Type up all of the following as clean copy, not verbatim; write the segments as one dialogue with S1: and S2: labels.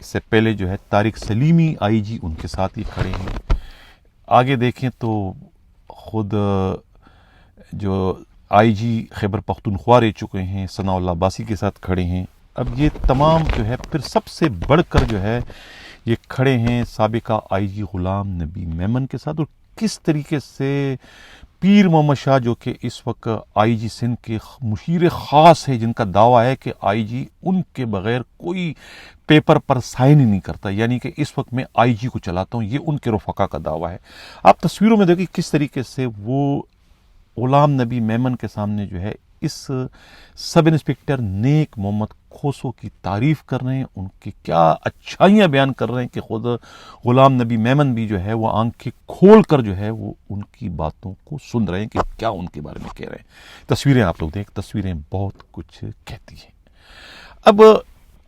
S1: اس سے پہلے جو ہے طارق سلیمی آئی جی ان کے ساتھ ہی کھڑے ہیں. آگے دیکھیں تو خود جو آئی جی خیبر پختونخوا رہ چکے ہیں ثناء اللہ عباسی کے ساتھ کھڑے ہیں. اب یہ تمام جو ہے پھر سب سے بڑھ کر جو ہے یہ کھڑے ہیں سابقہ آئی جی غلام نبی میمن کے ساتھ. اور کس طریقے سے پیر محمد شاہ جو کہ اس وقت آئی جی سندھ کے مشیر خاص ہے، جن کا دعویٰ ہے کہ آئی جی ان کے بغیر کوئی پیپر پر سائن ہی نہیں کرتا، یعنی کہ اس وقت میں آئی جی کو چلاتا ہوں، یہ ان کے رفقا کا دعویٰ ہے. آپ تصویروں میں دیکھیں کس طریقے سے وہ غلام نبی میمن کے سامنے جو ہے اس سب انسپکٹر نیک محمد کھوسو کی تعریف کر رہے ہیں، ان کی کیا اچھائیاں بیان کر رہے ہیں کہ خود غلام نبی میمن بھی جو ہے وہ آنکھیں کھول کر جو ہے وہ ان کی باتوں کو سن رہے ہیں کہ کیا ان کے بارے میں کہہ رہے ہیں. تصویریں آپ لوگ دیکھ، تصویریں بہت کچھ کہتی ہیں. اب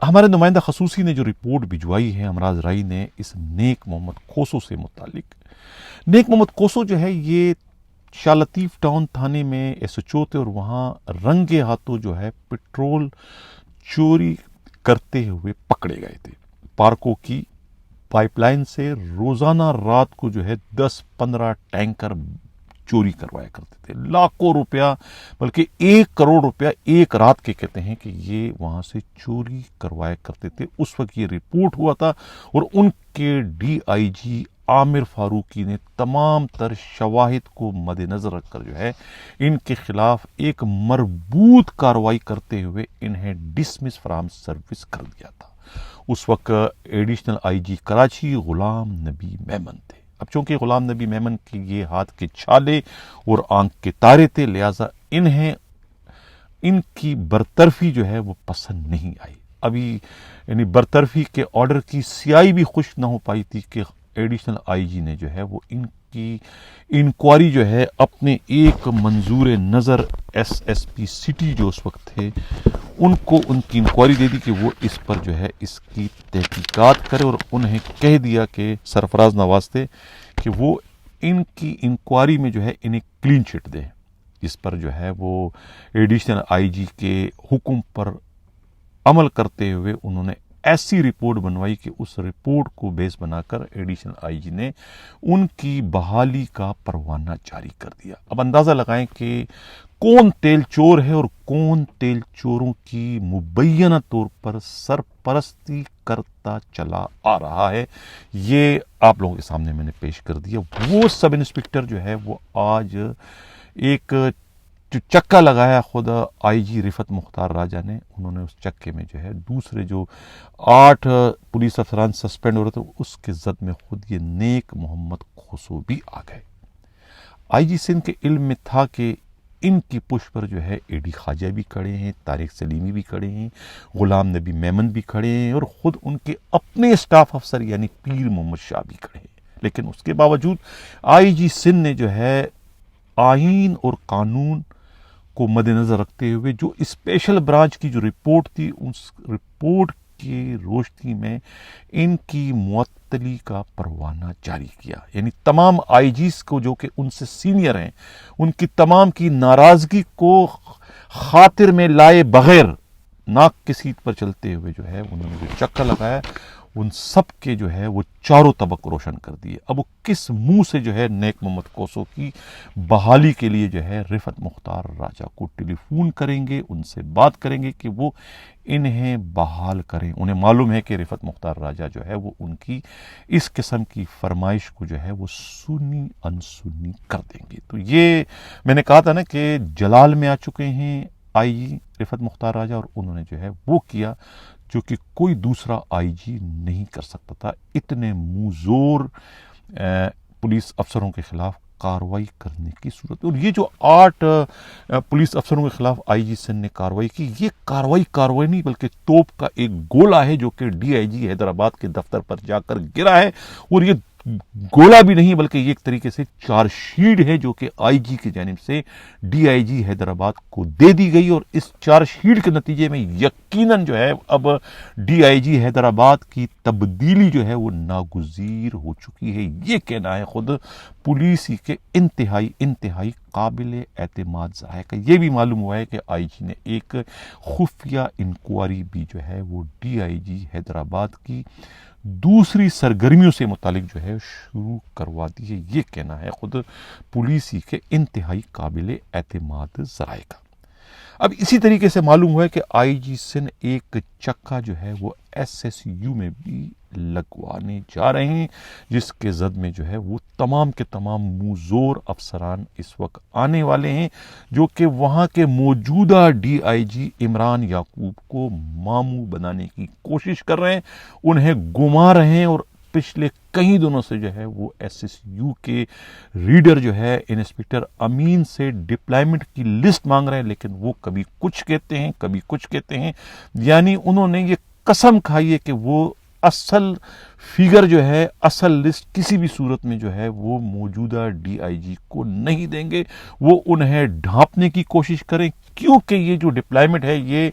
S1: ہمارے نمائندہ خصوصی نے جو رپورٹ بھجوائی ہے امراض رائی نے اس نیک محمد کھوسو سے متعلق، نیک محمد کھوسو جو ہے یہ شاہ لطیف ٹاؤن تھانے میں ایس ایچ او تھے، اور وہاں رنگے ہاتھوں جو ہے پٹرول چوری کرتے ہوئے پکڑے گئے تھے. پارکو کی پائپ لائن سے روزانہ رات کو جو ہے 10-15 ٹینکر چوری کروایا کرتے تھے. لاکھوں روپیہ بلکہ 1 کروڑ روپیہ ایک رات کے کہتے ہیں کہ یہ وہاں سے چوری کروایا کرتے تھے. اس وقت یہ رپورٹ ہوا تھا اور ان کے ڈی آئی جی عامر فاروقی نے تمام تر شواہد کو مد نظر رکھ کر جو ہے ان کے خلاف ایک مربوط کارروائی کرتے ہوئے انہیں ڈسمس فرام سروس کر دیا تھا. اس وقت ایڈیشنل آئی جی کراچی غلام نبی میمن تھے. اب چونکہ غلام نبی میمن کے یہ ہاتھ کے چھالے اور آنکھ کے تارے تھے، لہٰذا انہیں ان کی برطرفی جو ہے وہ پسند نہیں آئی. ابھی یعنی برطرفی کے آرڈر کی سیائی بھی خوش نہ ہو پائی تھی کہ ایڈیشنل آئی جی نے جو ہے وہ ان کی انکوائری جو ہے اپنے ایک منظور نظر ایس پی سٹی جو اس وقت تھے ان کو ان کی انکوائری دے دی کہ وہ اس پر جو ہے اس کی تحقیقات کرے، اور انہیں کہہ دیا کہ سرفراز نواز تھے کہ وہ ان کی انکوائری میں جو ہے انہیں کلین چٹ دیں. اس پر جو ہے وہ ایڈیشنل آئی جی کے حکم پر عمل کرتے ہوئے انہوں نے ایسی رپورٹ بنوائی کہ اس رپورٹ کو بیس بنا کر ایڈیشنل آئی جی نے ان کی بحالی کا پروانہ جاری کر دیا. اب اندازہ لگائیں کہ کون تیل چور ہے اور کون تیل چوروں کی مبینہ طور پر سرپرستی کرتا چلا آ رہا ہے، یہ آپ لوگوں کے سامنے میں نے پیش کر دیا. وہ سب انسپکٹر جو ہے وہ آج ایک جو چکا لگایا خود آئی جی رفعت مختار راجہ نے، انہوں نے اس چکے میں جو ہے دوسرے جو 8 پولیس افسران سسپینڈ ہو رہے تھے اس کے زد میں خود یہ نیک محمد کھوسو بھی آ گئے. آئی جی سندھ کے علم میں تھا کہ ان کی پش پر جو ہے اے ڈی خواجہ بھی کھڑے ہیں، طارق سلیمی بھی کھڑے ہیں، غلام نبی میمن بھی کھڑے ہیں، اور خود ان کے اپنے اسٹاف افسر یعنی پیر محمد شاہ بھی کھڑے ہیں. لیکن اس کے باوجود آئی جی سندھ نے جو ہے آئین اور قانون کو مد نظر رکھتے ہوئے جو اسپیشل برانچ کی جو رپورٹ تھی اس رپورٹ کی روشنی میں ان کی معطلی کا پروانہ جاری کیا. یعنی تمام آئی جیز کو جو کہ ان سے سینئر ہیں ان کی تمام کی ناراضگی کو خاطر میں لائے بغیر ناک کی سیٹ پر چلتے ہوئے جو ہے انہوں نے جو چکر لگایا ان سب کے جو ہے وہ چاروں طبق روشن کر دیے. اب وہ کس منہ سے جو ہے نیک محمد کھوسو کی بحالی کے لیے جو ہے رفعت مختار راجہ کو ٹیلی فون کریں گے، ان سے بات کریں گے کہ وہ انہیں بحال کریں. انہیں معلوم ہے کہ رفعت مختار راجہ جو ہے وہ ان کی اس قسم کی فرمائش کو جو ہے وہ سنی انسنی کر دیں گے. تو یہ میں نے کہا تھا نا کہ جلال میں آ چکے ہیں آئی جی رفعت مختار راجہ، اور انہوں نے جو ہے وہ کیا جو کہ کوئی دوسرا آئی جی نہیں کر سکتا تھا. اتنے منہ زور پولیس افسروں کے خلاف کارروائی کرنے کی صورت. اور یہ جو 8 پولیس افسروں کے خلاف آئی جی سندھ نے کارروائی کی، یہ کارروائی نہیں بلکہ توپ کا ایک گولہ ہے جو کہ ڈی آئی جی حیدرآباد کے دفتر پر جا کر گرا ہے، اور یہ گولا بھی نہیں بلکہ یہ ایک طریقے سے چارج شیٹ ہے جو کہ آئی جی کی جانب سے ڈی آئی جی حیدرآباد کو دے دی گئی، اور اس چارج شیٹ کے نتیجے میں یقیناً جو ہے اب ڈی آئی جی حیدرآباد کی تبدیلی جو ہے وہ ناگزیر ہو چکی ہے۔ یہ کہنا ہے خود پولیس کے انتہائی قابل اعتماد ذرائع۔ یہ بھی معلوم ہوا ہے کہ آئی جی نے ایک خفیہ انکوائری بھی جو ہے وہ ڈی آئی جی حیدرآباد کی دوسری سرگرمیوں سے متعلق جو ہے شروع کروا دی ہے۔ یہ کہنا ہے خود پولیس کے انتہائی قابل اعتماد ذرائع کا۔ اب اسی طریقے سے معلوم ہوا ہے کہ آئی جی سندھ ایک چکا جو ہے وہ ایس ایس یو میں بھی لگوانے جا رہے ہیں، جس کے زد میں جو ہے وہ تمام کے تمام موزور افسران اس وقت آنے والے ہیں، جو کہ وہاں کے موجودہ ڈی آئی جی عمران یعقوب کو ماموں بنانے کی کوشش کر رہے ہیں، انہیں گما رہے ہیں، اور پچھلے کئی دنوں سے جو ہے وہ ایس ایس یو کے ریڈر جو ہے انسپکٹر امین سے ڈپلائمنٹ کی لسٹ مانگ رہے ہیں، لیکن وہ کبھی کچھ کہتے ہیں کبھی کچھ کہتے ہیں۔ یعنی انہوں نے یہ قسم کھائی ہے کہ وہ اصل فگر جو ہے، اصل لسٹ کسی بھی صورت میں جو ہے وہ موجودہ ڈی آئی جی کو نہیں دیں گے، وہ انہیں ڈھانپنے کی کوشش کریں، کیونکہ یہ جو ڈپلائمنٹ ہے یہ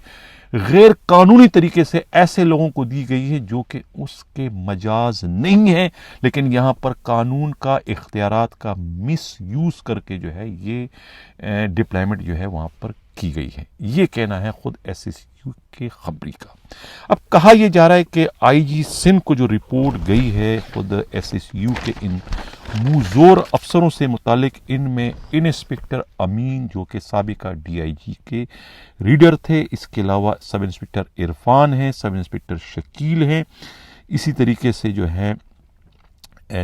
S1: غیر قانونی طریقے سے ایسے لوگوں کو دی گئی ہے جو کہ اس کے مجاز نہیں ہے، لیکن یہاں پر قانون کا اختیارات کا مس یوز کر کے جو ہے یہ ڈپلائمنٹ جو ہے وہاں پر کی گئی ہے۔ یہ کہنا ہے خود ایس ایس یو کے خبری کا۔ اب کہا یہ جا رہا ہے کہ آئی جی سندھ کو جو رپورٹ گئی ہے خود ایس ایس یو کے ان موزور افسروں سے متعلق، ان میں انسپکٹر امین جو کہ سابقہ ڈی آئی جی کے ریڈر تھے، اس کے علاوہ سب انسپکٹر عرفان ہیں، سب انسپکٹر شکیل ہیں، اسی طریقے سے جو ہے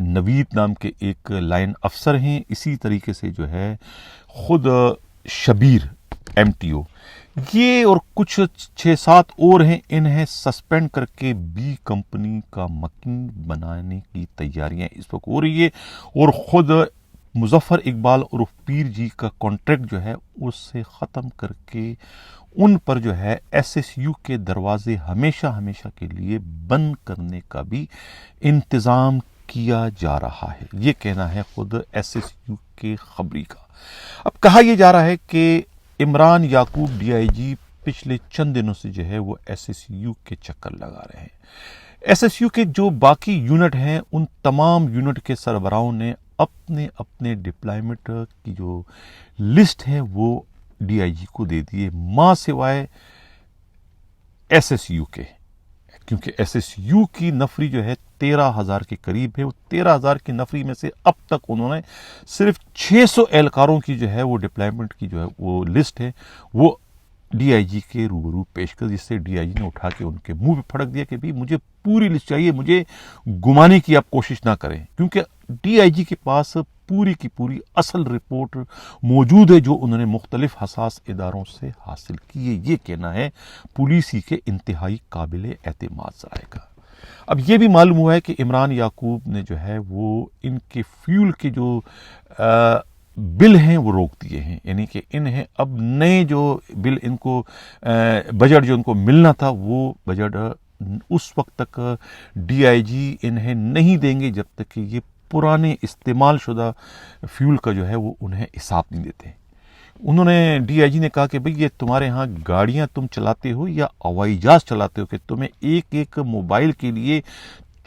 S1: نوید نام کے ایک لائن افسر ہیں، اسی طریقے سے جو ہے خود شبیر ایم ٹی او، یہ اور کچھ 6-7 اور ہیں، انہیں سسپینڈ کر کے بی کمپنی کا مکین بنانے کی تیاریاں اس وقت ہو رہی ہے، اور خود مظفر اقبال عرف پیر جی کا کانٹریکٹ جو ہے اس سے ختم کر کے ان پر جو ہے ایس ایس یو کے دروازے ہمیشہ کے لیے بند کرنے کا بھی انتظام کیا جا رہا ہے۔ یہ کہنا ہے خود ایس ایس یو کے خبری کا۔ اب کہا یہ جا رہا ہے کہ عمران یعقوب ڈی آئی جی پچھلے چند دنوں سے جو ہے وہ ایس ایس یو کے چکر لگا رہے ہیں۔ ایس ایس یو کے جو باقی یونٹ ہیں ان تمام یونٹ کے سربراہوں نے اپنے ڈپلائمنٹ کی جو لسٹ ہے وہ ڈی آئی جی کو دے دیے، ماں سوائے ایس ایس یو کے، کیونکہ ایس ایس یو کی نفری جو ہے 13,000 کے قریب ہے۔ وہ 13,000 کی نفری میں سے اب تک انہوں نے صرف 600 اہلکاروں کی جو ہے وہ ڈپلائمنٹ کی جو ہے وہ لسٹ ہے وہ ڈی آئی جی کے روبرو پیش کر، جس سے ڈی آئی جی نے اٹھا کے ان کے منہ پہ پھڑک دیا کہ بھی مجھے پوری لسٹ چاہیے، مجھے گمانے کی آپ کوشش نہ کریں، کیونکہ ڈی آئی جی کے پاس پوری کی پوری اصل رپورٹ موجود ہے جو انہوں نے مختلف حساس اداروں سے حاصل کی ہے۔ یہ کہنا ہے پولیسی کے انتہائی قابل اعتماد ذرائع کا۔ اب یہ بھی معلوم ہوا ہے کہ عمران یعقوب نے جو ہے وہ ان کے فیول کے جو بل ہیں وہ روک دیے ہیں، یعنی کہ انہیں اب نئے جو بل ان کو بجٹ جو ان کو ملنا تھا وہ بجٹ اس وقت تک ڈی آئی جی انہیں نہیں دیں گے جب تک کہ یہ پرانے استعمال شدہ فیول کا جو ہے وہ انہیں حساب نہیں دیتے۔ انہوں نے ڈی آئی جی نے کہا کہ بھئی یہ تمہارے ہاں گاڑیاں تم چلاتے ہو یا ہوائی جہاز چلاتے ہو کہ تمہیں ایک موبائل کے لیے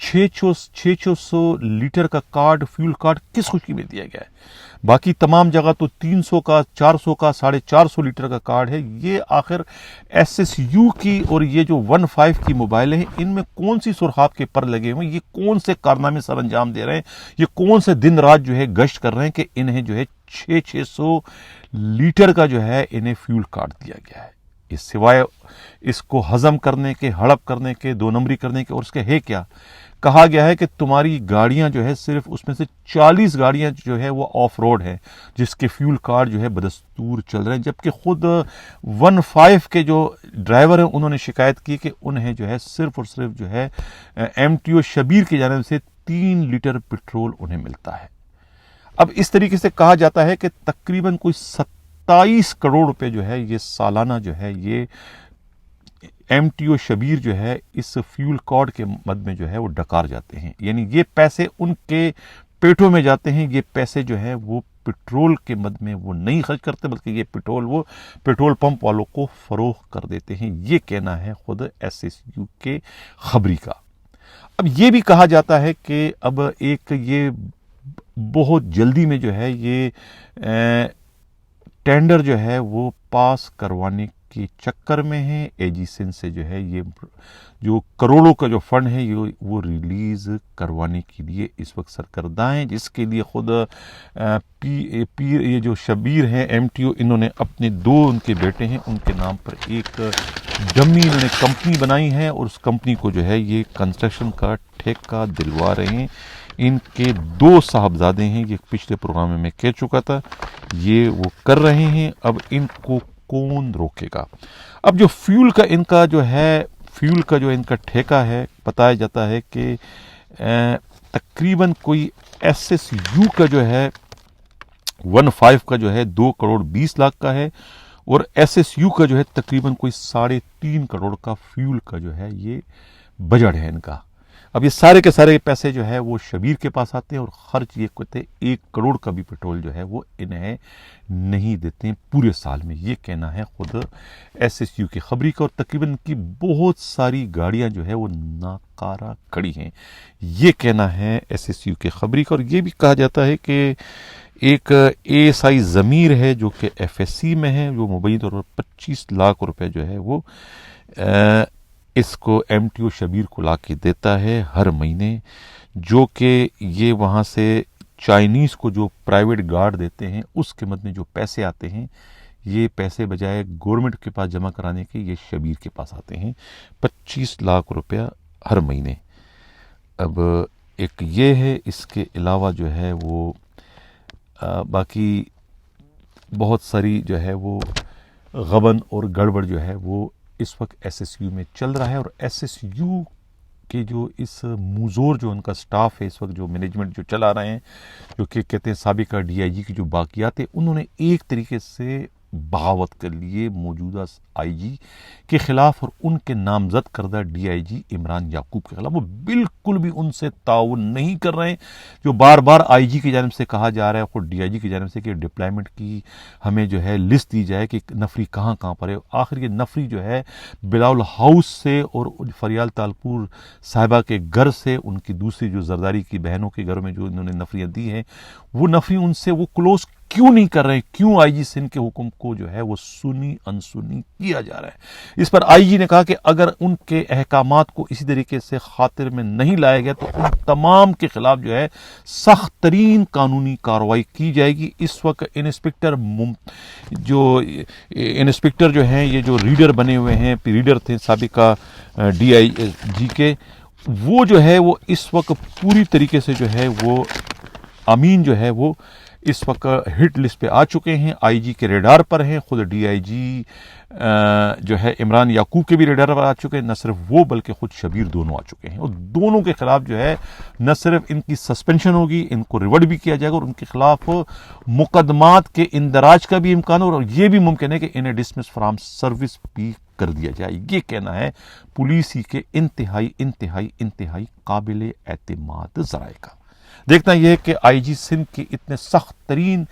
S1: 600 لیٹر کا کارڈ، فیول کارڈ کس خوشی میں دیا گیا ہے؟ باقی تمام جگہ تو 300 کا، 400 کا، 450 لیٹر کا کارڈ ہے۔ یہ آخر ایس ایس یو کی اور یہ جو 15 کی موبائلیں ہیں ان میں کون سی سرخاب کے پر لگے ہوئے ہیں؟ یہ کون سے کارنامے سر انجام دے رہے ہیں؟ یہ کون سے دن رات جو ہے گشت کر رہے ہیں کہ انہیں جو ہے 600 لیٹر کا جو ہے انہیں فیول کارڈ دیا گیا ہے؟ اس سوائے اس کو ہضم کرنے کے، ہڑپ کرنے کے، 2 نمبری کرنے کے، اور اس کے ہے کیا؟ کہا گیا ہے کہ تمہاری گاڑیاں جو ہے صرف اس میں سے 40 گاڑیاں جو ہے وہ آف روڈ ہیں جس کے فیول کارڈ جو ہے بدستور چل رہے ہیں، جبکہ خود 15 کے جو ڈرائیور ہیں انہوں نے شکایت کی کہ انہیں جو ہے صرف اور صرف جو ہے ایم ٹی او شبیر کی جانب سے 3 لیٹر پٹرول انہیں ملتا ہے۔ اب اس طریقے سے کہا جاتا ہے کہ تقریباً کوئی 27 کروڑ روپے جو ہے یہ سالانہ جو ہے یہ MTO شبیر جو ہے اس فیول کارڈ کے مد میں جو ہے وہ ڈکار جاتے ہیں، یعنی یہ پیسے ان کے پیٹوں میں جاتے ہیں، یہ پیسے جو ہے وہ پٹرول کے مد میں وہ نہیں خرچ کرتے، بلکہ یہ پٹرول وہ پٹرول پمپ والوں کو فروخت کر دیتے ہیں۔ یہ کہنا ہے خود SSU کے خبری کا۔ اب یہ بھی کہا جاتا ہے کہ اب ایک یہ بہت جلدی میں جو ہے یہ ٹینڈر جو ہے وہ پاس کروانے کے چکر میں ہے، AG سندھ سے جو ہے یہ جو کروڑوں کا جو فنڈ ہے وہ ریلیز کروانے کے لیے اس وقت سرگرداں ہیں، جس کے لیے خود یہ جو شبیر ہیں MTO، انہوں نے اپنے دو ان کے بیٹے ہیں ان کے نام پر ایک ڈمی انہوں نے کمپنی بنائی ہے، اور اس کمپنی کو جو ہے یہ کنسٹرکشن کا ٹھیکہ دلوا رہے ہیں۔ ان کے دو صاحبزادے ہیں، یہ پچھلے پروگرام میں کہہ چکا تھا، یہ وہ کر رہے ہیں۔ اب ان کو کون روکے گا؟ اب جو فیول کا ان کا جو ٹھیکہ ہے، بتایا جاتا ہے کہ تقریباً کوئی SSU کا جو ہے 15 کا جو ہے 2 کروڑ 20 لاکھ کا ہے، اور SSU کا جو ہے تقریباً کوئی 3.5 کروڑ کا فیول کا جو ہے یہ بجٹ ہے ان کا۔ اب یہ سارے کے سارے پیسے جو ہے وہ شبیر کے پاس آتے ہیں، اور خرچ یہ کہتے 1 کروڑ کا بھی پٹرول جو ہے وہ انہیں نہیں دیتے ہیں پورے سال میں۔ یہ کہنا ہے خود SSU کی خبری کا، اور تقریباً کی بہت ساری گاڑیاں جو ہے وہ ناکارہ کھڑی ہیں، یہ کہنا ہے SSU کے خبری کا۔ اور یہ بھی کہا جاتا ہے کہ ایک ASI ضمیر ہے جو کہ FSC میں ہے، جو مبینی طور پر 25 لاکھ روپے جو ہے وہ اس کو MTO شبیر کو لا کے دیتا ہے ہر مہینے، جو کہ یہ وہاں سے چائنیز کو جو پرائیویٹ گارڈ دیتے ہیں اس کے مد میں جو پیسے آتے ہیں، یہ پیسے بجائے گورنمنٹ کے پاس جمع کرانے کے یہ شبیر کے پاس آتے ہیں 25 لاکھ روپیہ ہر مہینے۔ اب ایک یہ ہے، اس کے علاوہ جو ہے وہ باقی بہت ساری جو ہے وہ غبن اور گڑبڑ جو ہے وہ اس وقت SSU میں چل رہا ہے، اور SSU کے جو اس موزور جو ان کا سٹاف ہے اس وقت، جو مینجمنٹ جو چلا رہے ہیں، جو کہ کہتے ہیں سابقہ DIG کی جو باقیات ہے، انہوں نے ایک طریقے سے بغاوت کر لیے موجودہ IG کے خلاف، اور ان کے نامزد کردہ DIG عمران یعقوب کے خلاف۔ وہ بالکل بھی ان سے تعاون نہیں کر رہے ہیں، جو بار بار IG کی جانب سے کہا جا رہا ہے، خود DIG کی جانب سے کہ ڈپلائمنٹ کی ہمیں جو ہے لسٹ دی جائے کہ نفری کہاں کہاں پر ہے۔ آخر یہ نفری جو ہے بلاول ہاؤس سے اور فریال تالپور صاحبہ کے گھر سے، ان کی دوسری جو زرداری کی بہنوں کے گھر میں جو انہوں نے نفریاں دی ہیں، وہ نفری ان سے وہ کلوز کیوں نہیں کر رہے؟ کیوں IG سندھ کے حکم کو جو ہے وہ سنی انسنی کیا جا رہا ہے؟ اس پر IG نے کہا کہ اگر ان کے احکامات کو اسی طریقے سے خاطر میں نہیں لایا گیا تو ان تمام کے خلاف جو ہے سخت ترین قانونی کارروائی کی جائے گی۔ اس وقت انسپکٹر جو ہیں، یہ جو ریڈر بنے ہوئے ہیں، ریڈر تھے سابقہ DIG کے، وہ جو ہے وہ اس وقت پوری طریقے سے جو ہے وہ امین جو ہے وہ اس وقت ہٹ لسٹ پہ آ چکے ہیں، IG کے ریڈار پر ہیں، خود DIG جو ہے عمران یعقوب کے بھی ریڈار پر آ چکے ہیں، نہ صرف وہ بلکہ خود شبیر دونوں آ چکے ہیں، اور دونوں کے خلاف جو ہے نہ صرف ان کی سسپینشن ہوگی، ان کو ریورڈ بھی کیا جائے گا، اور ان کے خلاف مقدمات کے اندراج کا بھی امکان ہے، اور یہ بھی ممکن ہے کہ انہیں ڈسمس فرام سروس بھی کر دیا جائے۔ یہ کہنا ہے پولیس ہی کے انتہائی انتہائی انتہائی قابل اعتماد ذرائع کا۔ دیکھنا یہ ہے کہ IG سندھ کے اتنے سخت ترین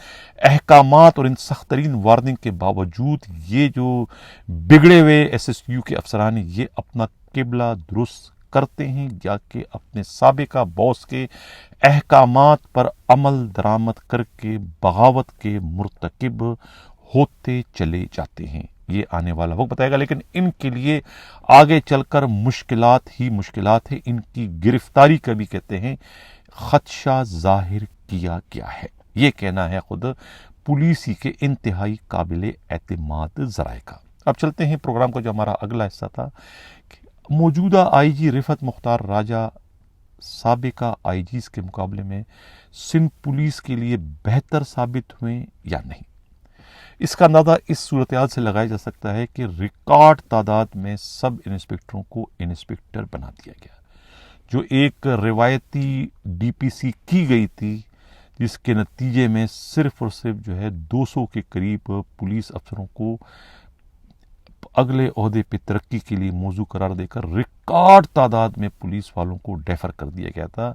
S1: احکامات اور ان سخت ترین وارننگ کے باوجود یہ جو بگڑے ہوئے SSU کے افسران ہیں، یہ اپنا قبلہ درست کرتے ہیں یا کہ اپنے سابقہ باس کے احکامات پر عمل درآمد کر کے بغاوت کے مرتکب ہوتے چلے جاتے ہیں؟ یہ آنے والا وقت بتائے گا، لیکن ان کے لیے آگے چل کر مشکلات ہی مشکلات ہیں۔ ان کی گرفتاری کا بھی کہتے ہیں خدشہ ظاہر کیا گیا ہے، یہ کہنا ہے خود پولیسی کے انتہائی قابل اعتماد ذرائع کا۔ اب چلتے ہیں پروگرام کا جو ہمارا اگلا حصہ تھا، موجودہ IG رفعت مختار راجہ سابقہ IGs کے مقابلے میں سندھ پولیس کے لیے بہتر ثابت ہوئے یا نہیں۔ اس کا اندازہ اس صورتحال سے لگایا جا سکتا ہے کہ ریکارڈ تعداد میں سب انسپکٹروں کو انسپکٹر بنا دیا گیا، جو ایک روایتی DPC کی گئی تھی، جس کے نتیجے میں صرف اور صرف جو ہے 200 کے قریب پولیس افسروں کو اگلے عہدے پہ ترقی کے لیے موضوع قرار دے کر ریکارڈ تعداد میں پولیس والوں کو ڈیفر کر دیا گیا تھا.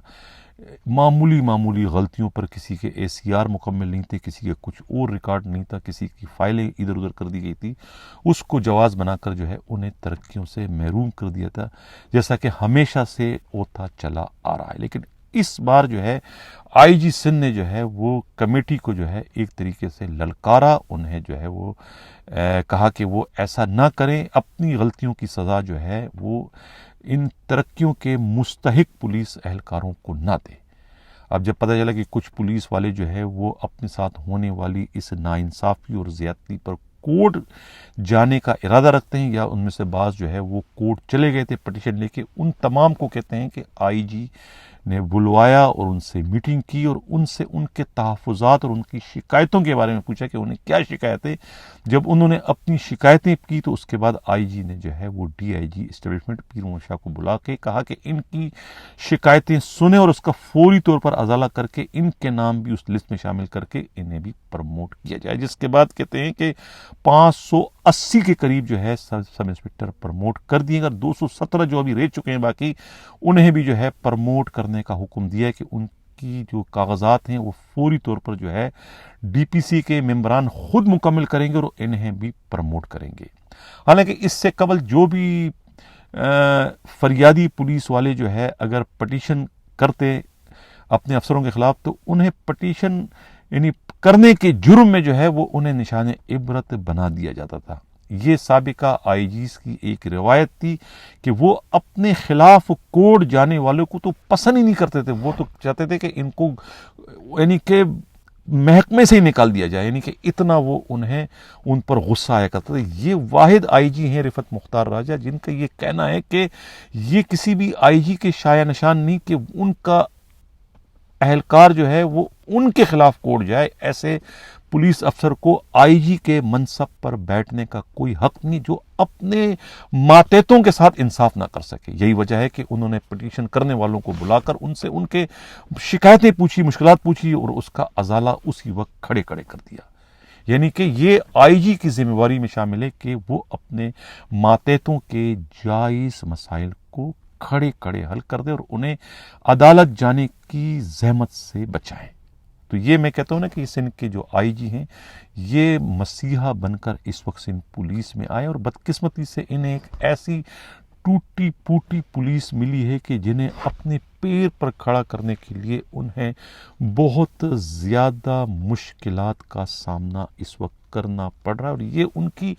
S1: معمولی غلطیوں پر کسی کے ACR مکمل نہیں تھے, کسی کے کچھ اور ریکارڈ نہیں تھا, کسی کی فائلیں ادھر ادھر کر دی گئی تھی, اس کو جواز بنا کر جو ہے انہیں ترقیوں سے محروم کر دیا تھا, جیسا کہ ہمیشہ سے ہوتا چلا آ رہا ہے. لیکن اس بار جو ہے IG سندھ نے جو ہے وہ کمیٹی کو جو ہے ایک طریقے سے للکارا, انہیں جو ہے وہ کہا کہ وہ ایسا نہ کریں, اپنی غلطیوں کی سزا جو ہے وہ ان ترقیوں کے مستحق پولیس اہلکاروں کو نہ دے. اب جب پتہ چلا کہ کچھ پولیس والے جو ہے وہ اپنے ساتھ ہونے والی اس ناانصافی اور زیادتی پر کورٹ جانے کا ارادہ رکھتے ہیں, یا ان میں سے بعض جو ہے وہ کورٹ چلے گئے تھے پٹیشن لے کے, ان تمام کو کہتے ہیں کہ IG نے بلوایا اور ان سے میٹنگ کی اور ان سے ان کے تحفظات اور ان کی شکایتوں کے بارے میں پوچھا کہ انہیں کیا شکایتیں. جب انہوں نے اپنی شکایتیں کی تو اس کے بعد IG نے جو ہے وہ DIG اسٹیبلشمنٹ پیر محمد شاہ کو بلا کے کہا کہ ان کی شکایتیں سنیں اور اس کا فوری طور پر ازالہ کر کے ان کے نام بھی اس لسٹ میں شامل کر کے انہیں بھی پروموٹ کیا جائے. جس کے بعد کہتے ہیں کہ 580 کے قریب جو ہے سب انسپکٹر پروموٹ کر دیے گا. 217 جو ابھی رہ چکے ہیں باقی, انہیں بھی جو ہے پروموٹ کرنے کا حکم دیا ہے کہ ان کی جو کاغذات ہیں وہ فوری طور پر جو ہے DPC کے ممبران خود مکمل کریں گے اور انہیں بھی پروموٹ کریں گے. حالانکہ اس سے قبل جو بھی فریادی پولیس والے جو ہے اگر پٹیشن کرتے اپنے افسروں کے خلاف تو انہیں پٹیشن یعنی کرنے کے جرم میں جو ہے وہ انہیں نشان عبرت بنا دیا جاتا تھا. یہ سابقہ IGs کی ایک روایت تھی کہ وہ اپنے خلاف کورٹ جانے والوں کو تو پسند ہی نہیں کرتے تھے, وہ تو چاہتے تھے کہ ان کو یعنی کہ محکمے سے ہی نکال دیا جائے, یعنی کہ اتنا وہ انہیں ان پر غصہ آیا کرتا تھا. یہ واحد IG ہیں رفعت مختار راجہ جن کا یہ کہنا ہے کہ یہ کسی بھی IG کے شایع نشان نہیں کہ ان کا اہلکار جو ہے وہ ان کے خلاف کورٹ جائے. ایسے پولیس افسر کو IG کے منصب پر بیٹھنے کا کوئی حق نہیں جو اپنے ماتحتوں کے ساتھ انصاف نہ کر سکے. یہی وجہ ہے کہ انہوں نے پٹیشن کرنے والوں کو بلا کر ان سے ان کے شکایتیں پوچھی, مشکلات پوچھی اور اس کا ازالہ اسی وقت کھڑے کر دیا. یعنی کہ یہ IG کی ذمہ داری میں شامل ہے کہ وہ اپنے ماتحتوں کے جائز مسائل کو کھڑے حل کر دے اور انہیں عدالت جانے کی زحمت سے بچائیں. تو یہ میں کہتا ہوں نا کہ سندھ کے جو IG ہیں یہ مسیحا بن کر اس وقت سندھ پولیس میں آئے, اور بدقسمتی سے انہیں ایک ایسی ٹوٹی پوٹی پولیس ملی ہے کہ جنہیں اپنے پیر پر کھڑا کرنے کے لیے انہیں بہت زیادہ مشکلات کا سامنا اس وقت کرنا پڑ رہا ہے. اور یہ ان کی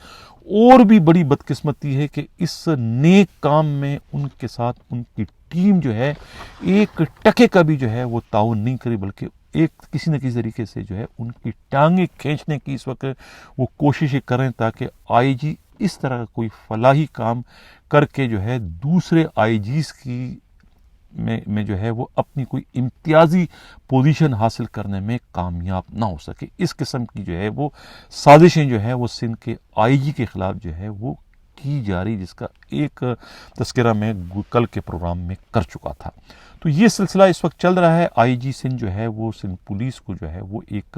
S1: اور بھی بڑی بدقسمتی ہے کہ اس نیک کام میں ان کے ساتھ ان کی ٹیم جو ہے ایک ٹکے کا بھی جو ہے وہ تعاون نہیں کری, بلکہ ایک کسی نہ کسی طریقے سے جو ہے ان کی ٹانگیں کھینچنے کی اس وقت وہ کوششیں کریں تاکہ IG اس طرح کا کوئی فلاحی کام کر کے جو ہے دوسرے IGs کی میں جو ہے وہ اپنی کوئی امتیازی پوزیشن حاصل کرنے میں کامیاب نہ ہو سکے. اس قسم کی جو ہے وہ سازشیں جو ہے وہ سندھ کے IG کے خلاف جو ہے وہ کی جا رہی, جس کا ایک تذکرہ میں کل کے پروگرام میں کر چکا تھا. تو یہ سلسلہ اس وقت چل رہا ہے. IG سندھ جو ہے وہ سندھ پولیس کو جو ہے وہ ایک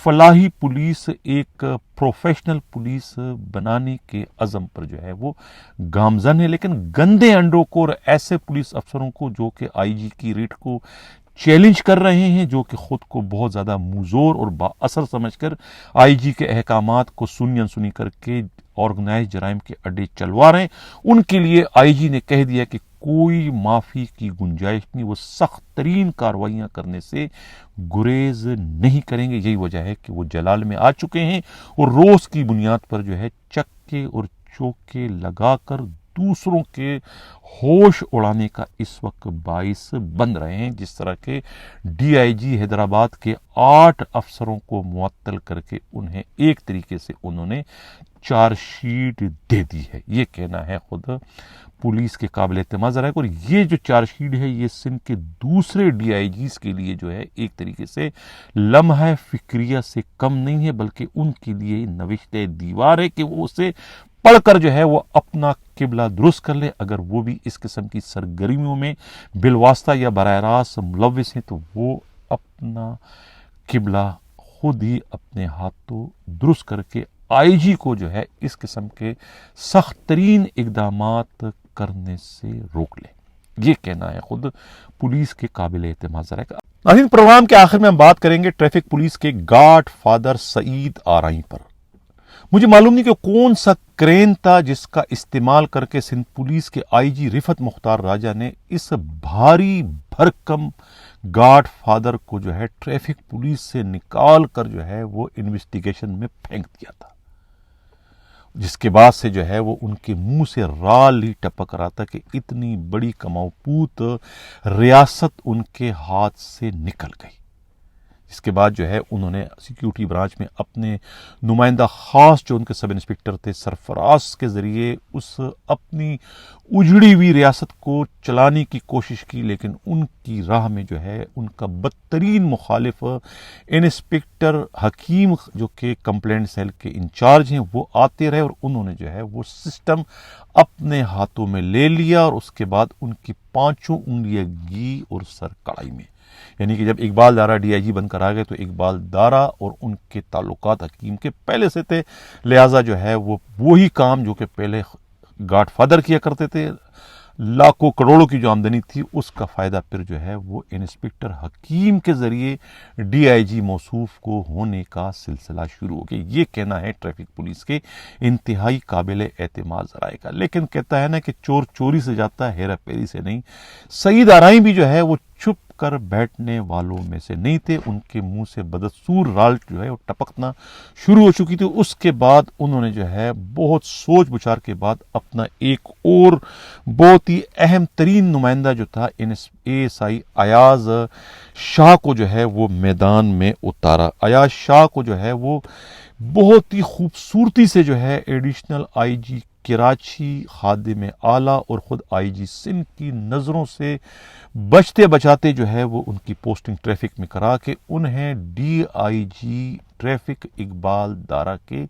S1: فلاحی پولیس, ایک پروفیشنل پولیس بنانے کے عزم پر جو ہے وہ گامزن ہے, لیکن گندے انڈوں کو اور ایسے پولیس افسروں کو جو کہ IG کی ریٹ کو چیلنج کر رہے ہیں, جو کہ خود کو بہت زیادہ موزور اور با اثر سمجھ کر IG کے احکامات کو سنی کر کے آرگنائز جرائم کے اڈے چلوا رہے ہیں, ان کے لیے IG نے کہہ دیا کہ کوئی معافی کی گنجائش نہیں, وہ سخت ترین کارروائیاں کرنے سے گریز نہیں کریں گے. یہی وجہ ہے کہ وہ جلال میں آ چکے ہیں اور روز کی بنیاد پر جو ہے چکے اور چوکے لگا کر دوسروں کے ہوش اڑانے کا اس وقت باعث بن رہے ہیں. جس طرح کے DIG حیدرآباد کے 8 افسروں کو معطل کر کے انہیں ایک طریقے سے انہوں نے چارج شیٹ دے دی ہے. یہ کہنا ہے خود پولیس کے قابل اعتماد ذرائع. اور یہ جو چارج شیٹ ہے یہ سندھ کے دوسرے DIGs کے لیے جو ہے ایک طریقے سے لمحہ فکریہ سے کم نہیں ہے, بلکہ ان کے لیے نوشتہ دیوار ہے کہ وہ اسے پڑھ کر جو ہے وہ اپنا قبلہ درست کر لے. اگر وہ بھی اس قسم کی سرگرمیوں میں بالواسطہ یا براہ راست ملوث ہیں تو وہ اپنا قبلہ خود ہی اپنے ہاتھوں درست کر کے آئی جی کو جو ہے اس قسم کے سخت ترین اقدامات کرنے سے روک لے. یہ کہنا ہے خود پولیس کے قابل اعتماد ذرائع کا. ناظرین، پروگرام کے آخر میں ہم بات کریں گے ٹریفک پولیس کے گاڈ فادر سعید آرائی پر. مجھے معلوم نہیں کہ کون سا کرین تھا جس کا استعمال کر کے سندھ پولیس کے آئی جی رفعت مختار راجہ نے اس بھاری بھرکم گاڈ فادر کو جو ہے ٹریفک پولیس سے نکال کر جو ہے وہ انویسٹیگیشن میں پھینک دیا تھا، جس کے بعد سے جو ہے وہ ان کے منہ سے رال ہی ٹپک رہا تھا کہ اتنی بڑی کماؤ پوت ریاست ان کے ہاتھ سے نکل گئی. اس کے بعد جو ہے انہوں نے سیکیورٹی برانچ میں اپنے نمائندہ خاص جو ان کے سب انسپکٹر تھے سرفراز کے ذریعے اس اپنی اجڑی ہوئی ریاست کو چلانے کی کوشش کی، لیکن ان کی راہ میں جو ہے ان کا بدترین مخالف انسپکٹر حکیم جو کہ کمپلینٹ سیل کے انچارج ہیں وہ آتے رہے، اور انہوں نے جو ہے وہ سسٹم اپنے ہاتھوں میں لے لیا، اور اس کے بعد ان کی پانچوں انگلیاں گھی اور سر کڑائی میں. یعنی کہ جب اقبال دارا ڈی آئی جی بن کر آ گئے تو اقبال دارا اور ان کے تعلقات حکیم کے پہلے سے تھے، لہٰذا جو ہے وہ وہی کام جو کہ پہلے گاڈ فادر کیا کرتے تھے، لاکھوں کروڑوں کی جو آمدنی تھی اس کا فائدہ پھر جو ہے وہ انسپکٹر حکیم کے ذریعے ڈی آئی جی موصوف کو ہونے کا سلسلہ شروع ہو گیا. یہ کہنا ہے ٹریفک پولیس کے انتہائی قابل اعتماد ذرائع کا. لیکن کہتا ہے نا کہ چور چوری سے جاتا ہے، ہیرا پھیری سے نہیں. سعید آرائی بھی جو ہے وہ چھپ کر بیٹھنے والوں میں سے نہیں تھے. ان کے منہ سے بدستور رال جو ہے وہ ٹپکنا شروع ہو چکی تھی. اس کے بعد انہوں نے جو ہے بہت سوچ بچار کے بعد اپنا ایک اور بہت ہی اہم ترین نمائندہ جو تھا اے ایس آئی ایاز شاہ کو جو ہے وہ میدان میں اتارا. ایاز شاہ کو جو ہے وہ بہت ہی خوبصورتی سے جو ہے ایڈیشنل آئی جی کراچی، خادم اعلیٰ اور خود آئی جی سندھ کی نظروں سے بچتے بچاتے جو ہے وہ ان کی پوسٹنگ ٹریفک میں کرا کے انہیں D I G traffic Iqbal Dara کے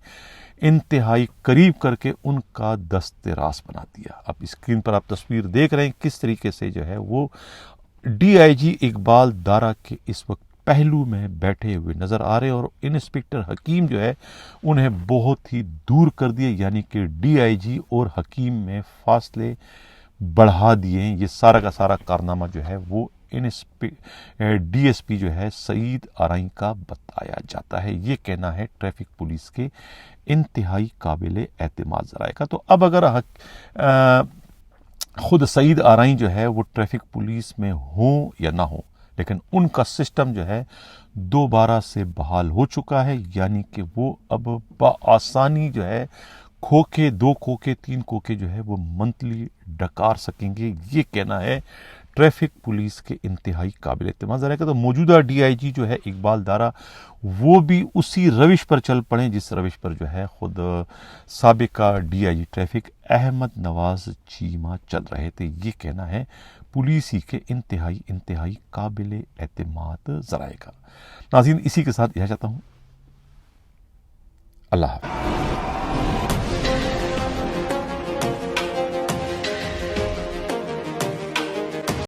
S1: انتہائی قریب کر کے ان کا دست راست بنا دیا. اب اسکرین پر آپ تصویر دیکھ رہے ہیں کس طریقے سے جو ہے وہ ڈی آئی جی اقبال دارا کے اس وقت پہلو میں بیٹھے ہوئے نظر آ رہے، اور انسپکٹر حکیم جو ہے انہیں بہت ہی دور کر دیے، یعنی کہ ڈی آئی جی اور حکیم میں فاصلے بڑھا دیے ہیں. یہ سارا کا سارا کارنامہ جو ہے وہ ڈی ایس پی جو ہے سعید آرائی کا بتایا جاتا ہے. یہ کہنا ہے ٹریفک پولیس کے انتہائی قابل اعتماد ذرائع کا. تو اب اگر خود سعید آرائی جو ہے وہ ٹریفک پولیس میں ہوں یا نہ ہوں، لیکن ان کا سسٹم جو ہے دوبارہ سے بحال ہو چکا ہے، یعنی کہ وہ اب بآسانی جو ہے کھوکھے، 2 کھوکھے 3 کھوکھے جو ہے وہ منتھلی ڈکار سکیں گے. یہ کہنا ہے ٹریفک پولیس کے انتہائی قابل اعتماد ذرائع کا. تو موجودہ ڈی آئی جی جو ہے اقبال دارا وہ بھی اسی روش پر چل پڑیں جس روش پر جو ہے خود سابقہ D I G traffic Ahmad Nawaz Cheema چل رہے تھے. یہ کہنا ہے پولیس ہی کے انتہائی قابل اعتماد ذرائع کا. ناظرین، اسی کے ساتھ یہ چاہتا ہوں. اللہ حافظ.